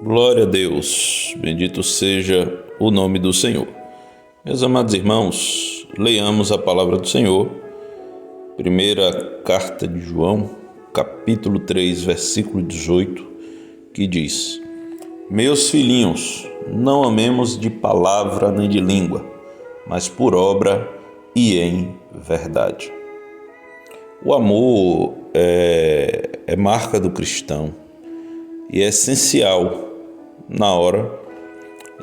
Glória a Deus, bendito seja o nome do Senhor. Meus amados irmãos, leiamos a palavra do Senhor, primeira carta de João, capítulo 3, versículo 18, que diz: Meus filhinhos, não amemos de palavra nem de língua, mas por obra e em verdade. O amor é marca do cristão e é essencial na hora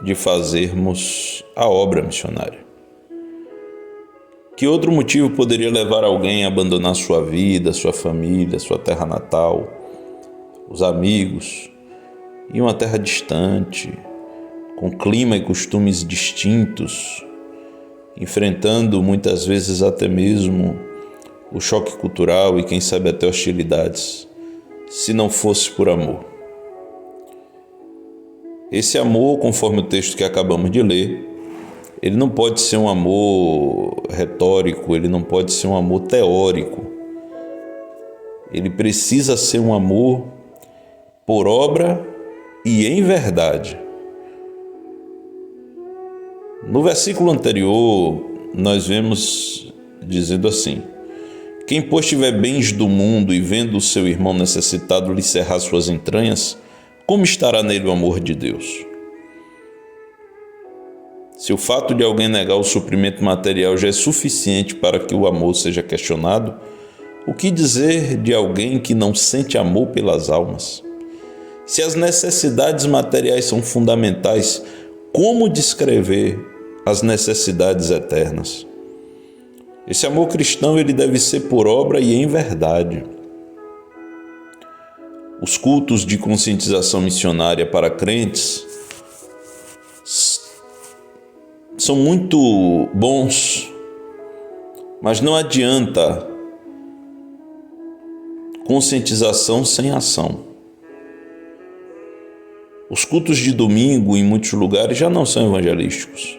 de fazermos a obra missionária. Que outro motivo poderia levar alguém a abandonar sua vida, sua família, sua terra natal, os amigos, em uma terra distante, com clima e costumes distintos, enfrentando muitas vezes até mesmo o choque cultural e quem sabe até hostilidades, se não fosse por amor? Esse amor, conforme o texto que acabamos de ler, ele não pode ser um amor retórico, ele não pode ser um amor teórico. Ele precisa ser um amor por obra e em verdade. No versículo anterior, nós vemos dizendo assim: Quem, pois, tiver bens do mundo e vendo o seu irmão necessitado lhe cerrar suas entranhas, como estará nele o amor de Deus? Se o fato de alguém negar o suprimento material já é suficiente para que o amor seja questionado, o que dizer de alguém que não sente amor pelas almas? Se as necessidades materiais são fundamentais, como descrever as necessidades eternas? Esse amor cristão ele deve ser por obra e em verdade. Os cultos de conscientização missionária para crentes são muito bons, mas não adianta conscientização sem ação. Os cultos de domingo em muitos lugares já não são evangelísticos.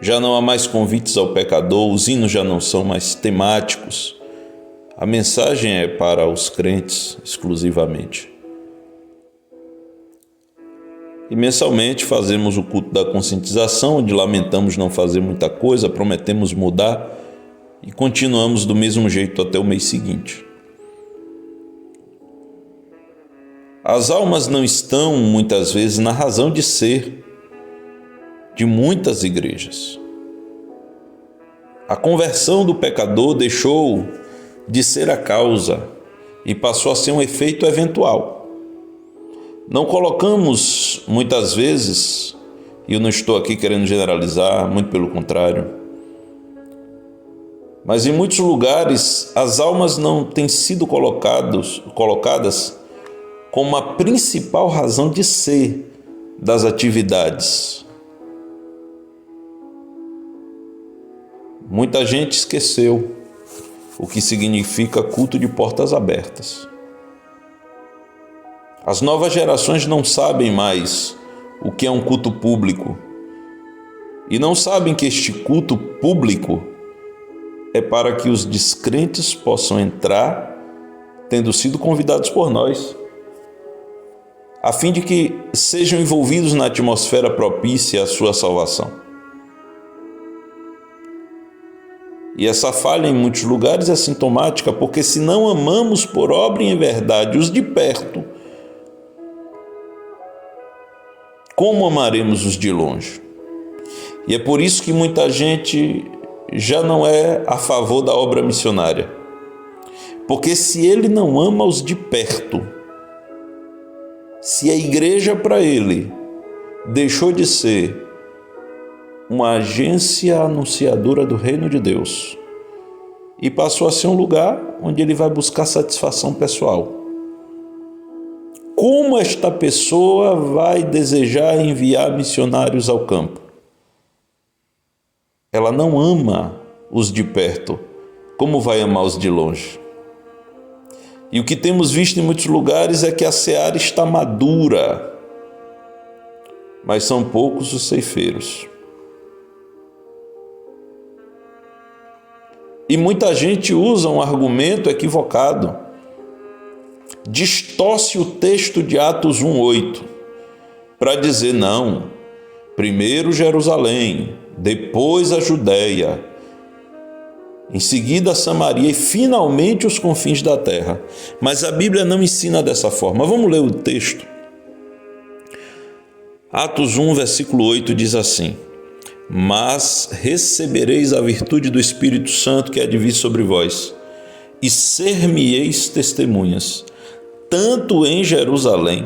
Já não há mais convites ao pecador, os hinos já não são mais temáticos. A mensagem é para os crentes exclusivamente. E mensalmente fazemos o culto da conscientização, onde lamentamos não fazer muita coisa, prometemos mudar e continuamos do mesmo jeito até o mês seguinte. As almas não estão, muitas vezes, na razão de ser de muitas igrejas. A conversão do pecador deixou de ser a causa e passou a ser um efeito eventual. Não colocamos, muitas vezes, e eu não estou aqui querendo generalizar, muito pelo contrário, mas em muitos lugares as almas não têm sido colocadas como a principal razão de ser das atividades. Muita gente esqueceu o que significa culto de portas abertas. As novas gerações não sabem mais o que é um culto público e não sabem que este culto público é para que os descrentes possam entrar, tendo sido convidados por nós, a fim de que sejam envolvidos na atmosfera propícia à sua salvação. E essa falha em muitos lugares é sintomática, porque se não amamos por obra e em verdade os de perto, como amaremos os de longe? E é por isso que muita gente já não é a favor da obra missionária. Porque se ele não ama os de perto, se a igreja para ele deixou de ser uma agência anunciadora do reino de Deus e passou a ser um lugar onde ele vai buscar satisfação pessoal, como esta pessoa vai desejar enviar missionários ao campo? Ela não ama os de perto, como vai amar os de longe? E o que temos visto em muitos lugares é que a seara está madura, mas são poucos os ceifeiros. E muita gente usa um argumento equivocado. Distorce o texto de Atos 1:8 para dizer não, primeiro Jerusalém, depois a Judéia, em seguida Samaria e finalmente os confins da terra. Mas a Bíblia não ensina dessa forma. Vamos ler o texto. Atos 1, versículo 8 diz assim: mas recebereis a virtude do Espírito Santo que há de vir sobre vós, e ser-me-eis testemunhas, tanto em Jerusalém,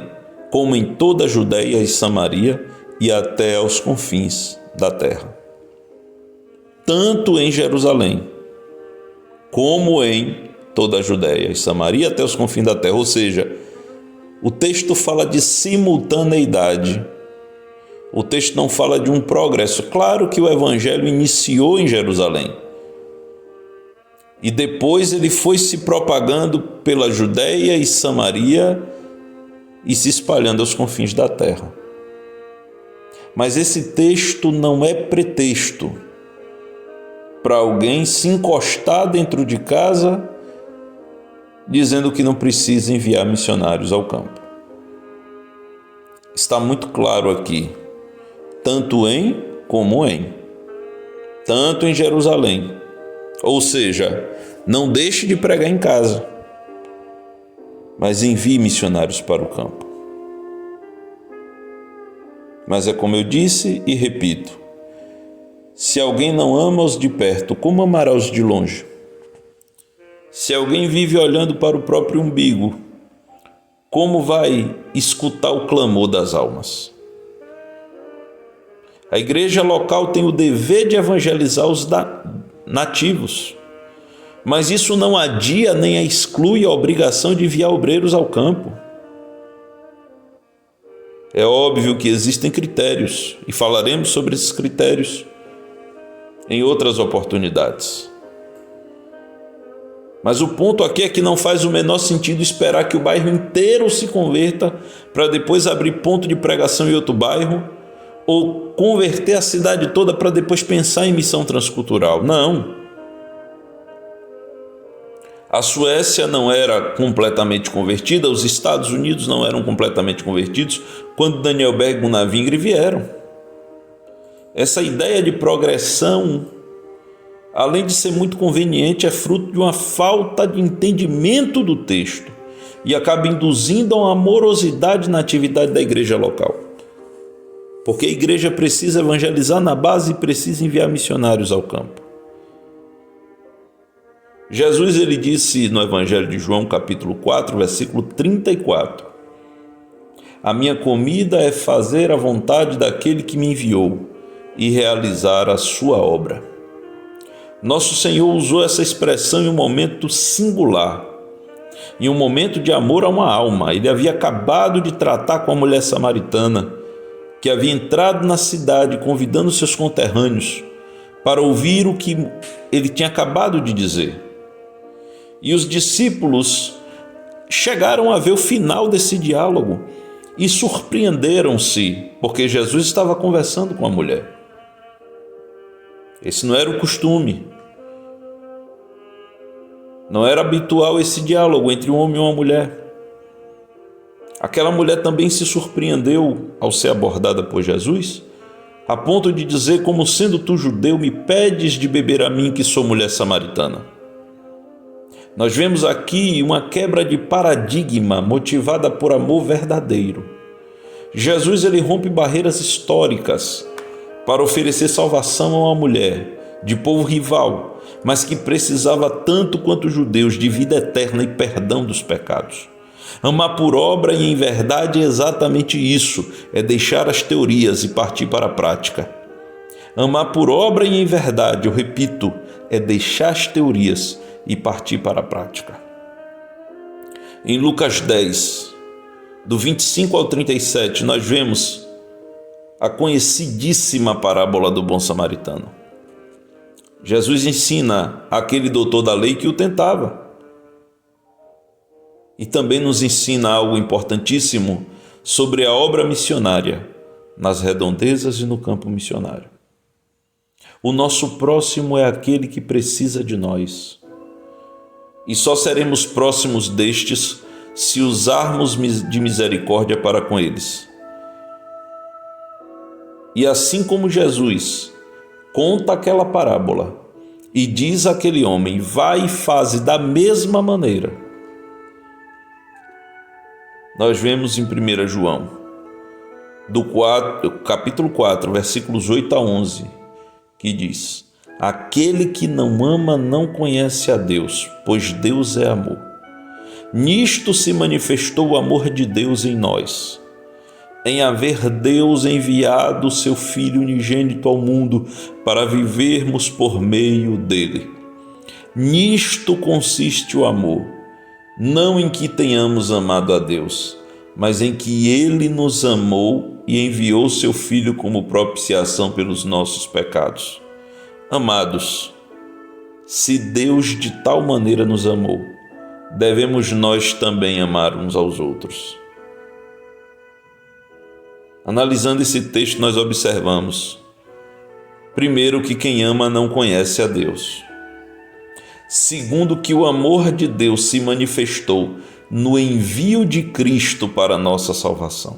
como em toda a Judéia e Samaria, e até aos confins da terra. Tanto em Jerusalém, como em toda a Judéia e Samaria, até os confins da terra. Ou seja, o texto fala de simultaneidade. O texto não fala de um progresso. Claro que o evangelho iniciou em Jerusalém. E depois ele foi se propagando pela Judéia e Samaria e se espalhando aos confins da terra. Mas esse texto não é pretexto para alguém se encostar dentro de casa dizendo que não precisa enviar missionários ao campo. Está muito claro aqui, tanto em como em, tanto em Jerusalém. Ou seja, não deixe de pregar em casa, mas envie missionários para o campo. Mas é como eu disse e repito, se alguém não ama os de perto, como amará os de longe? Se alguém vive olhando para o próprio umbigo, como vai escutar o clamor das almas? A igreja local tem o dever de evangelizar os nativos, mas isso não adia nem exclui a obrigação de enviar obreiros ao campo. É óbvio que existem critérios, e falaremos sobre esses critérios em outras oportunidades. Mas o ponto aqui é que não faz o menor sentido esperar que o bairro inteiro se converta para depois abrir ponto de pregação em outro bairro, ou converter a cidade toda para depois pensar em missão transcultural. Não. A Suécia não era completamente convertida, os Estados Unidos não eram completamente convertidos quando Daniel Berg e Gunnar Wingre vieram. Essa ideia de progressão, além de ser muito conveniente, é fruto de uma falta de entendimento do texto e acaba induzindo a uma morosidade na atividade da igreja local. Porque a igreja precisa evangelizar na base e precisa enviar missionários ao campo. Jesus ele disse no Evangelho de João, capítulo 4, versículo 34: a minha comida é fazer a vontade daquele que me enviou e realizar a sua obra. Nosso Senhor usou essa expressão em um momento singular, em um momento de amor a uma alma. Ele havia acabado de tratar com a mulher samaritana, que havia entrado na cidade convidando seus conterrâneos para ouvir o que ele tinha acabado de dizer. E os discípulos chegaram a ver o final desse diálogo e surpreenderam-se, porque Jesus estava conversando com a mulher. Esse não era o costume. Não era habitual esse diálogo entre um homem e uma mulher. Aquela mulher também se surpreendeu ao ser abordada por Jesus, a ponto de dizer: como sendo tu judeu, me pedes de beber a mim, que sou mulher samaritana. Nós vemos aqui uma quebra de paradigma motivada por amor verdadeiro. Jesus ele rompe barreiras históricas para oferecer salvação a uma mulher de povo rival, mas que precisava tanto quanto os judeus de vida eterna e perdão dos pecados. Amar por obra e em verdade é exatamente isso, é deixar as teorias e partir para a prática. Amar por obra e em verdade, eu repito, é deixar as teorias e partir para a prática. Em Lucas 10, do 25 ao 37, nós vemos a conhecidíssima parábola do bom samaritano. Jesus ensina aquele doutor da lei que o tentava. E também nos ensina algo importantíssimo sobre a obra missionária nas redondezas e no campo missionário. O nosso próximo é aquele que precisa de nós. E só seremos próximos destes se usarmos de misericórdia para com eles. E assim como Jesus conta aquela parábola e diz àquele homem: vai e faze da mesma maneira, nós vemos em 1 João, capítulo 4, versículos 8 a 11, que diz: aquele que não ama não conhece a Deus, pois Deus é amor. Nisto se manifestou o amor de Deus em nós, em haver Deus enviado o seu Filho unigênito ao mundo para vivermos por meio dele. Nisto consiste o amor, não em que tenhamos amado a Deus, mas em que ele nos amou e enviou seu Filho como propiciação pelos nossos pecados. Amados, se Deus de tal maneira nos amou, devemos nós também amar uns aos outros. Analisando esse texto, nós observamos, primeiro, que quem ama não conhece a Deus. Segundo, que o amor de Deus se manifestou no envio de Cristo para a nossa salvação.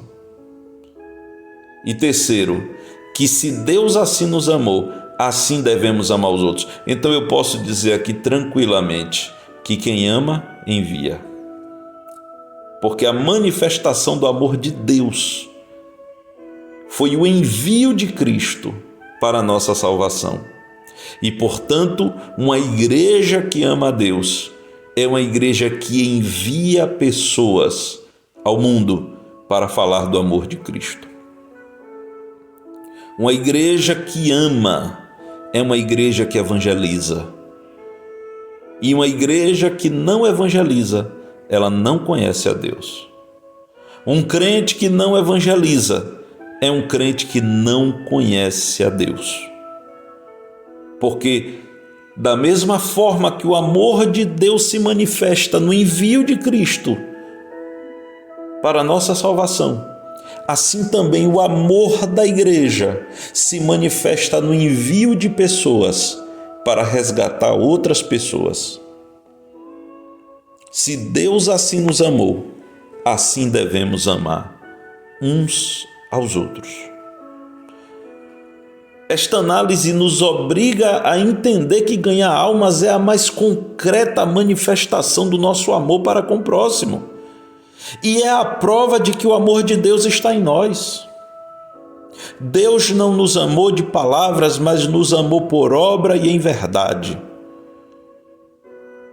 E terceiro, que se Deus assim nos amou, assim devemos amar os outros. Então eu posso dizer aqui tranquilamente que quem ama, envia. Porque a manifestação do amor de Deus foi o envio de Cristo para a nossa salvação. E, portanto, uma igreja que ama a Deus é uma igreja que envia pessoas ao mundo para falar do amor de Cristo. Uma igreja que ama é uma igreja que evangeliza. E uma igreja que não evangeliza, ela não conhece a Deus. Um crente que não evangeliza é um crente que não conhece a Deus. Porque da mesma forma que o amor de Deus se manifesta no envio de Cristo para a nossa salvação, assim também o amor da igreja se manifesta no envio de pessoas para resgatar outras pessoas. Se Deus assim nos amou, assim devemos amar uns aos outros. Esta análise nos obriga a entender que ganhar almas é a mais concreta manifestação do nosso amor para com o próximo. E é a prova de que o amor de Deus está em nós. Deus não nos amou de palavras, mas nos amou por obra e em verdade.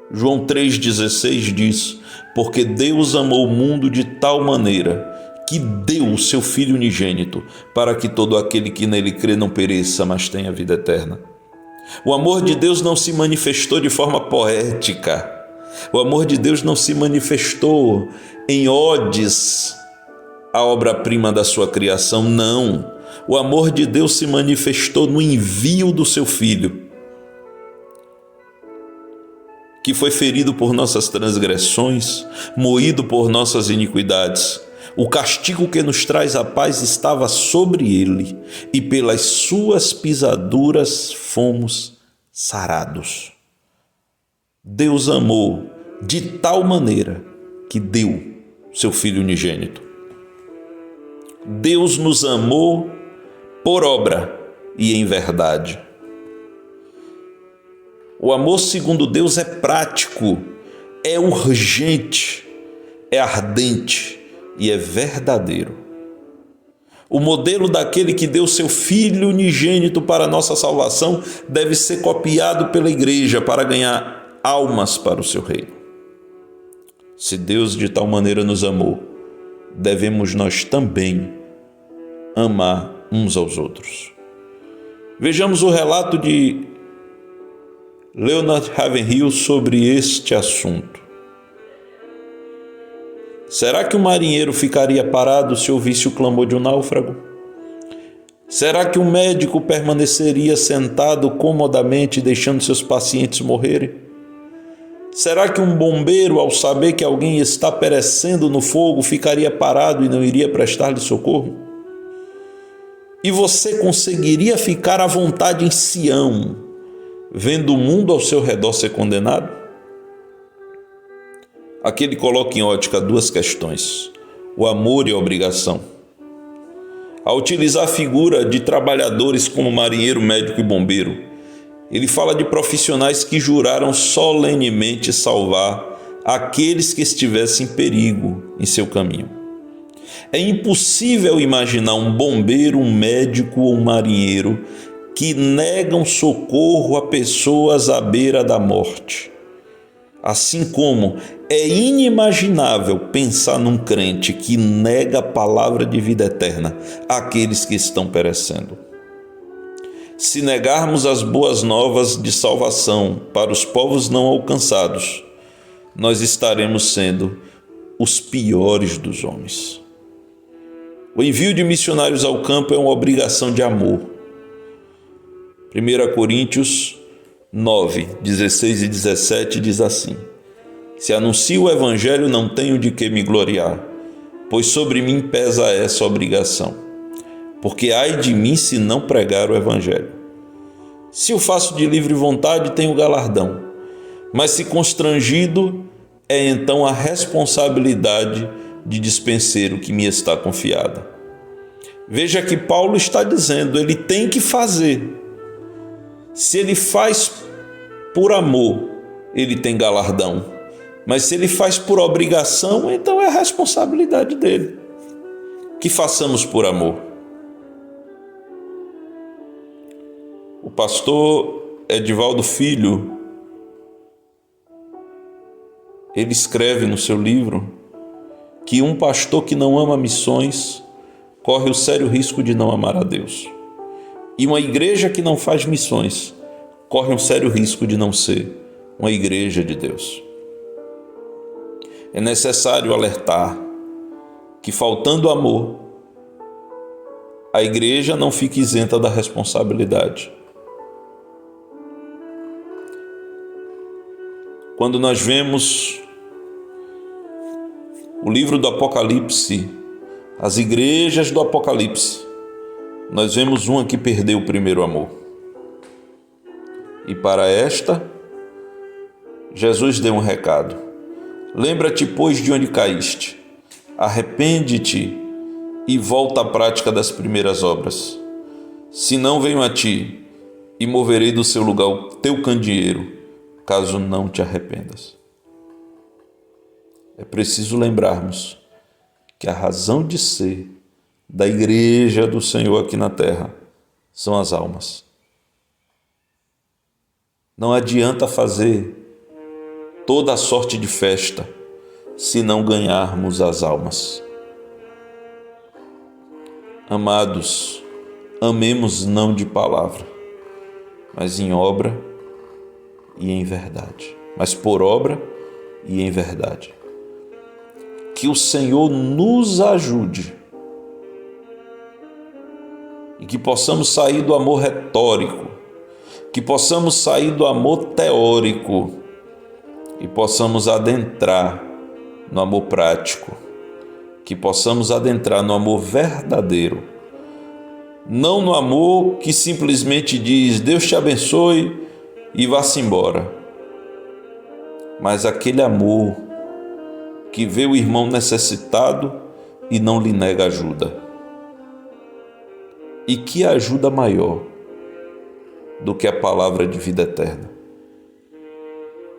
João 3,16 diz: porque Deus amou o mundo de tal maneira que deu o seu Filho unigênito, para que todo aquele que nele crê não pereça, mas tenha vida eterna. O amor de Deus não se manifestou de forma poética. O amor de Deus não se manifestou em odes à obra-prima da sua criação, não. O amor de Deus se manifestou no envio do seu Filho, que foi ferido por nossas transgressões, moído por nossas iniquidades. O castigo que nos traz a paz estava sobre ele, e pelas suas pisaduras fomos sarados. Deus amou de tal maneira que deu seu Filho unigênito. Deus nos amou por obra e em verdade. O amor segundo Deus é prático, é urgente, é ardente e é verdadeiro. O modelo daquele que deu seu Filho unigênito para a nossa salvação deve ser copiado pela igreja para ganhar almas para o seu reino. Se Deus de tal maneira nos amou, devemos nós também amar uns aos outros. Vejamos o relato de Leonard Ravenhill sobre este assunto. Será que um marinheiro ficaria parado se ouvisse o clamor de um náufrago? Será que um médico permaneceria sentado comodamente deixando seus pacientes morrerem? Será que um bombeiro, ao saber que alguém está perecendo no fogo, ficaria parado e não iria prestar-lhe socorro? E você conseguiria ficar à vontade em Sião, vendo o mundo ao seu redor ser condenado? Aqui ele coloca em ótica duas questões: o amor e a obrigação. A a utilizar a figura de trabalhadores como marinheiro, médico e bombeiro, ele fala de profissionais que juraram solenemente salvar aqueles que estivessem em perigo em seu caminho. É impossível imaginar um bombeiro, um médico ou um marinheiro que negam socorro a pessoas à beira da morte. Assim como é inimaginável pensar num crente que nega a palavra de vida eterna àqueles que estão perecendo. Se negarmos as boas novas de salvação para os povos não alcançados, nós estaremos sendo os piores dos homens. O envio de missionários ao campo é uma obrigação de amor. 1 Coríntios 9, 16 e 17 diz assim: Se anuncio o evangelho, não tenho de que me gloriar, pois sobre mim pesa essa obrigação. Porque ai de mim se não pregar o evangelho. Se o faço de livre vontade, tenho galardão, mas se constrangido, é então a responsabilidade de dispenseiro que me está confiada. Veja que Paulo está dizendo, ele tem que fazer. Se ele faz por amor, ele tem galardão. Mas se ele faz por obrigação, então é a responsabilidade dele. Que façamos por amor. O pastor Edivaldo Filho, ele escreve no seu livro que um pastor que não ama missões corre o sério risco de não amar a Deus. E uma igreja que não faz missões corre um sério risco de não ser uma igreja de Deus. É necessário alertar que, faltando amor, a igreja não fique isenta da responsabilidade. Quando nós vemos o livro do Apocalipse, as igrejas do Apocalipse, nós vemos uma que perdeu o primeiro amor. E para esta, Jesus deu um recado. Lembra-te, pois, de onde caíste. Arrepende-te e volta à prática das primeiras obras. Se não, venho a ti e moverei do seu lugar o teu candeeiro, caso não te arrependas. É preciso lembrarmos que a razão de ser da igreja do Senhor aqui na terra são as almas. Não adianta fazer toda a sorte de festa se não ganharmos as almas. Amados, amemos não de palavra, mas em obra e em verdade. Mas por obra e em verdade. Que o Senhor nos ajude e que possamos sair do amor retórico, que possamos sair do amor teórico e possamos adentrar no amor prático, que possamos adentrar no amor verdadeiro, não no amor que simplesmente diz Deus te abençoe e vá-se embora, mas aquele amor que vê o irmão necessitado e não lhe nega ajuda. E que ajuda maior do que a palavra de vida eterna?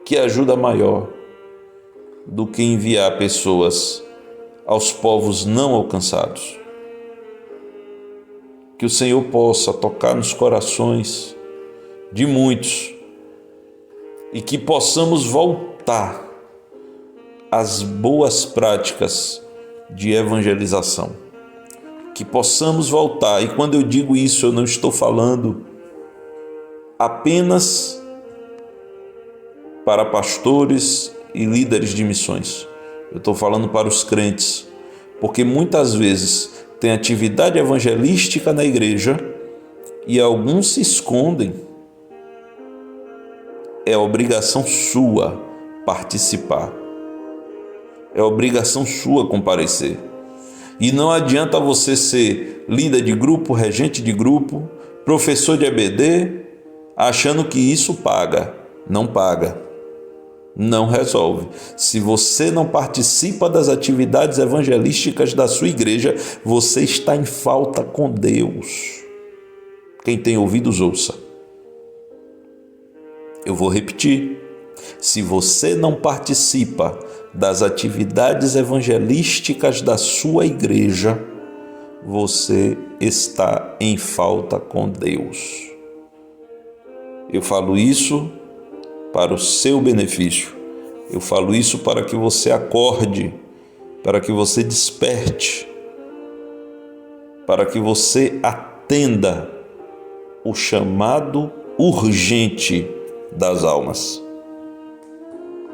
Que ajuda maior do que enviar pessoas aos povos não alcançados? Que o Senhor possa tocar nos corações de muitos e que possamos voltar às boas práticas de evangelização. Que possamos voltar, e quando eu digo isso, eu não estou falando apenas para pastores e líderes de missões. Eu estou falando para os crentes, porque muitas vezes tem atividade evangelística na igreja e alguns se escondem. É obrigação sua participar. É obrigação sua comparecer. E não adianta você ser líder de grupo, regente de grupo, professor de EBD, achando que isso paga. Não paga. não resolve. Se você não participa das atividades evangelísticas da sua igreja, você está em falta com Deus. Quem tem ouvidos, ouça. Eu vou repetir. Se você não participa das atividades evangelísticas da sua igreja, você está em falta com Deus. Eu falo isso para o seu benefício. Eu falo isso para que você acorde, para que você desperte, para que você atenda o chamado urgente das almas.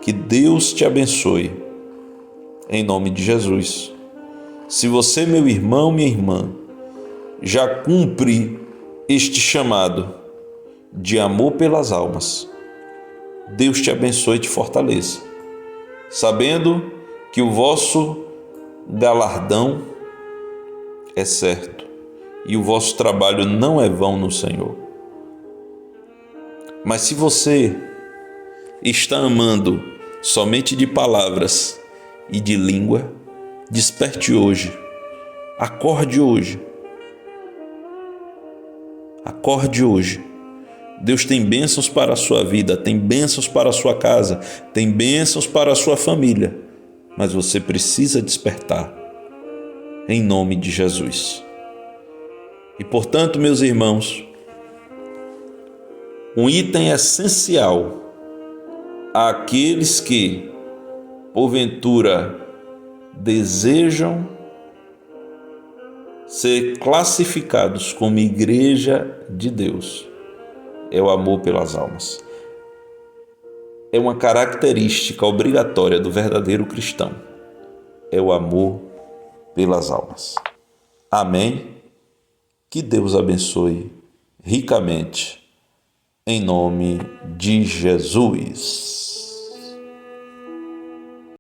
Que Deus te abençoe, em nome de Jesus. Se você, meu irmão, minha irmã, já cumpre este chamado de amor pelas almas, Deus te abençoe e te fortaleça, sabendo que o vosso galardão é certo e o vosso trabalho não é vão no Senhor. Mas se você está amando somente de palavras e de língua, desperte hoje, acorde hoje. Acorde hoje. Deus tem bênçãos para a sua vida, tem bênçãos para a sua casa, tem bênçãos para a sua família, mas você precisa despertar, em nome de Jesus. E portanto, meus irmãos, um item essencial àqueles que, porventura, desejam ser classificados como igreja de Deus é o amor pelas almas. É uma característica obrigatória do verdadeiro cristão. É o amor pelas almas. Amém? Que Deus abençoe ricamente, em nome de Jesus.